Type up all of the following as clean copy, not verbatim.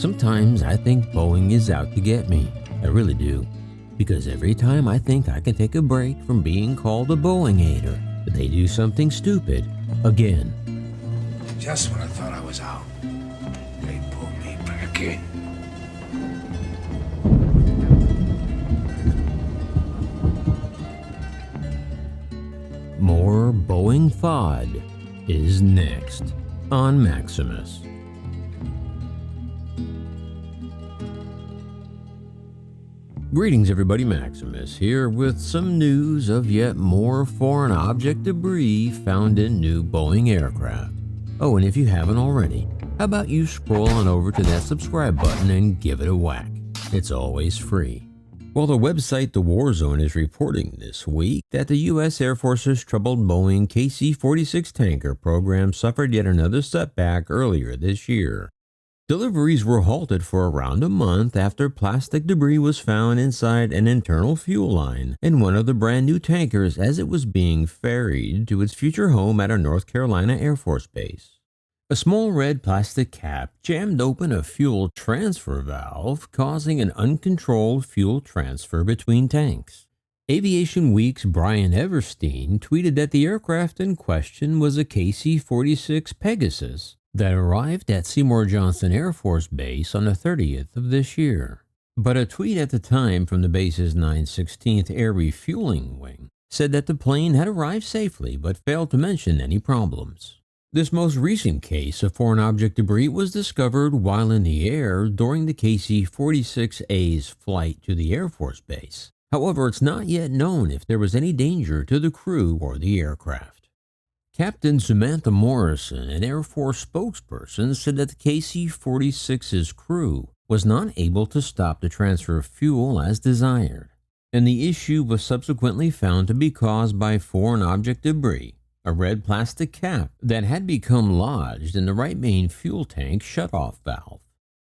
Sometimes I think Boeing is out to get me. I really do. Because every time I think I can take a break from being called a Boeing hater, they do something stupid again. Just when I thought I was out, they pulled me back in. More Boeing FOD is next on Maximus. Greetings everybody, Maximus here with some news of yet more foreign object debris found in new Boeing aircraft. Oh, and if you haven't already, how about you scroll on over to that subscribe button and give it a whack? It's always free. Well, the website The War Zone is reporting this week that the U.S. Air Force's troubled Boeing KC-46 tanker program suffered yet another setback earlier this year. Deliveries were halted for around a month after plastic debris was found inside an internal fuel line in one of the brand new tankers as it was being ferried to its future home at a North Carolina Air Force base. A small red plastic cap jammed open a fuel transfer valve, causing an uncontrolled fuel transfer between tanks. Aviation Week's Brian Everstein tweeted that the aircraft in question was a KC-46 Pegasus that arrived at Seymour Johnson Air Force Base on the 30th of this year. But a tweet at the time from the base's 916th Air Refueling Wing said that the plane had arrived safely but failed to mention any problems. This most recent case of foreign object debris was discovered while in the air during the KC-46A's flight to the Air Force Base. However, it's not yet known if there was any danger to the crew or the aircraft. Captain Samantha Morrison, an Air Force spokesperson, said that the KC-46's crew was not able to stop the transfer of fuel as desired, and the issue was subsequently found to be caused by foreign object debris, a red plastic cap that had become lodged in the right main fuel tank shutoff valve.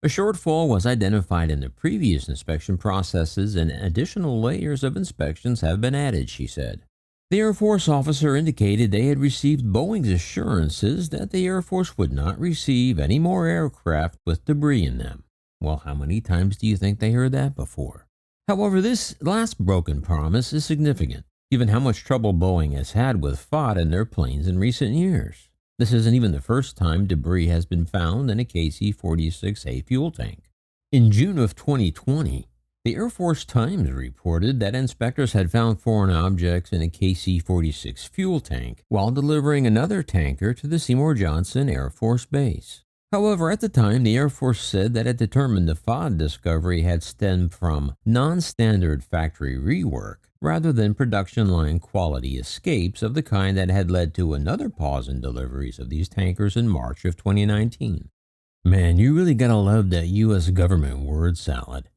A shortfall was identified in the previous inspection processes and additional layers of inspections have been added, she said. The Air Force officer indicated they had received Boeing's assurances that the Air Force would not receive any more aircraft with debris in them. Well, how many times do you think they heard that before? However, this last broken promise is significant, given how much trouble Boeing has had with FOD in their planes in recent years. This isn't even the first time debris has been found in a KC-46A fuel tank. In June of 2020, the Air Force Times reported that inspectors had found foreign objects in a KC-46 fuel tank while delivering another tanker to the Seymour Johnson Air Force Base. However, at the time, the Air Force said that it determined the FOD discovery had stemmed from non-standard factory rework rather than production line quality escapes of the kind that had led to another pause in deliveries of these tankers in March of 2019. Man, you really gotta love that U.S. government word salad.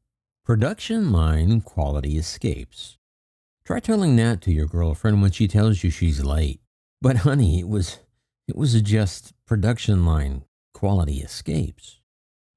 Production line quality escapes. Try telling that to your girlfriend when she tells you she's late. But honey, it was just production line quality escapes.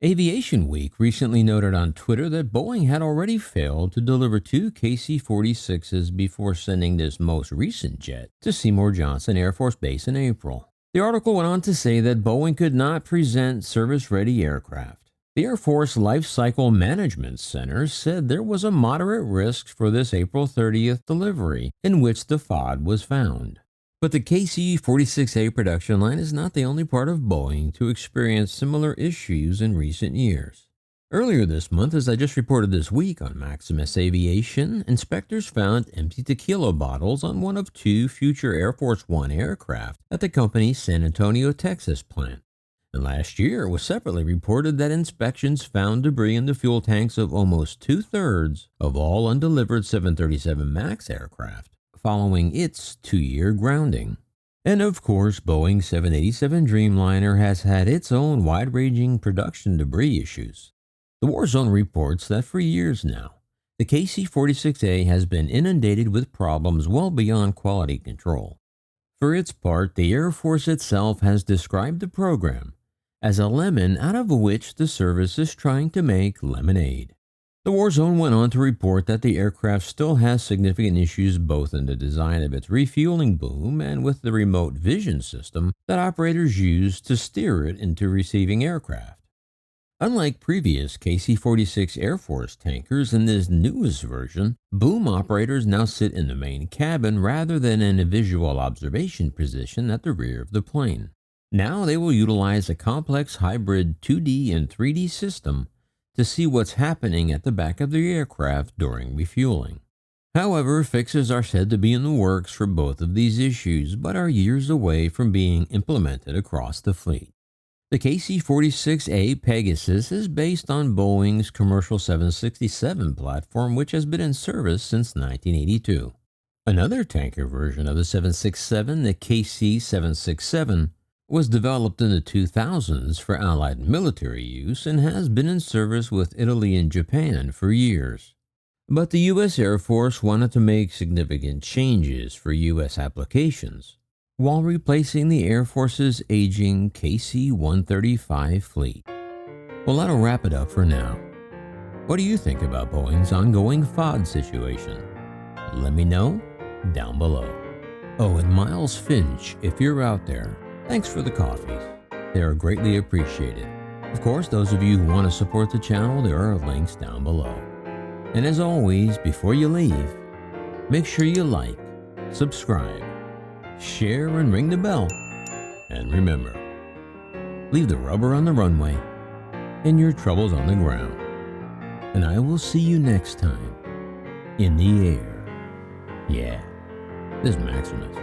Aviation Week recently noted on Twitter that Boeing had already failed to deliver 2 KC-46s before sending this most recent jet to Seymour Johnson Air Force Base in April. The article went on to say that Boeing could not present service-ready aircraft. The Air Force Life Cycle Management Center said there was a moderate risk for this April 30th delivery in which the FOD was found. But the KC-46A production line is not the only part of Boeing to experience similar issues in recent years. Earlier this month, as I just reported this week on Maximus Aviation, inspectors found empty tequila bottles on one of 2 future Air Force One aircraft at the company's San Antonio, Texas plant. And last year, it was separately reported that inspections found debris in the fuel tanks of almost 2/3 of all undelivered 737 MAX aircraft, following its 2-year grounding. And of course, Boeing's 787 Dreamliner has had its own wide-ranging production debris issues. The War Zone reports that for years now, the KC-46A has been inundated with problems well beyond quality control. For its part, the Air Force itself has described the program as a lemon out of which the service is trying to make lemonade. The War Zone went on to report that the aircraft still has significant issues both in the design of its refueling boom and with the remote vision system that operators use to steer it into receiving aircraft. Unlike previous KC-46 Air Force tankers, in this newest version, boom operators now sit in the main cabin rather than in a visual observation position at the rear of the plane. Now they will utilize a complex hybrid 2D and 3D system to see what's happening at the back of the aircraft during refueling. However, fixes are said to be in the works for both of these issues, but are years away from being implemented across the fleet. The KC-46A Pegasus is based on Boeing's commercial 767 platform, which has been in service since 1982. Another tanker version of the 767, the KC-767, was developed in the 2000s for Allied military use and has been in service with Italy and Japan for years. But the U.S. Air Force wanted to make significant changes for U.S. applications, while replacing the Air Force's aging KC-135 fleet. Well, that'll wrap it up for now. What do you think about Boeing's ongoing FOD situation? Let me know down below. Oh, and Miles Finch, if you're out there, thanks for the coffees. They are greatly appreciated. Of course, those of you who want to support the channel, there are links down below. And as always, before you leave, make sure you like, subscribe, share, and ring the bell. And remember, leave the rubber on the runway and your troubles on the ground. And I will see you next time in the air. Yeah, this is Maximus.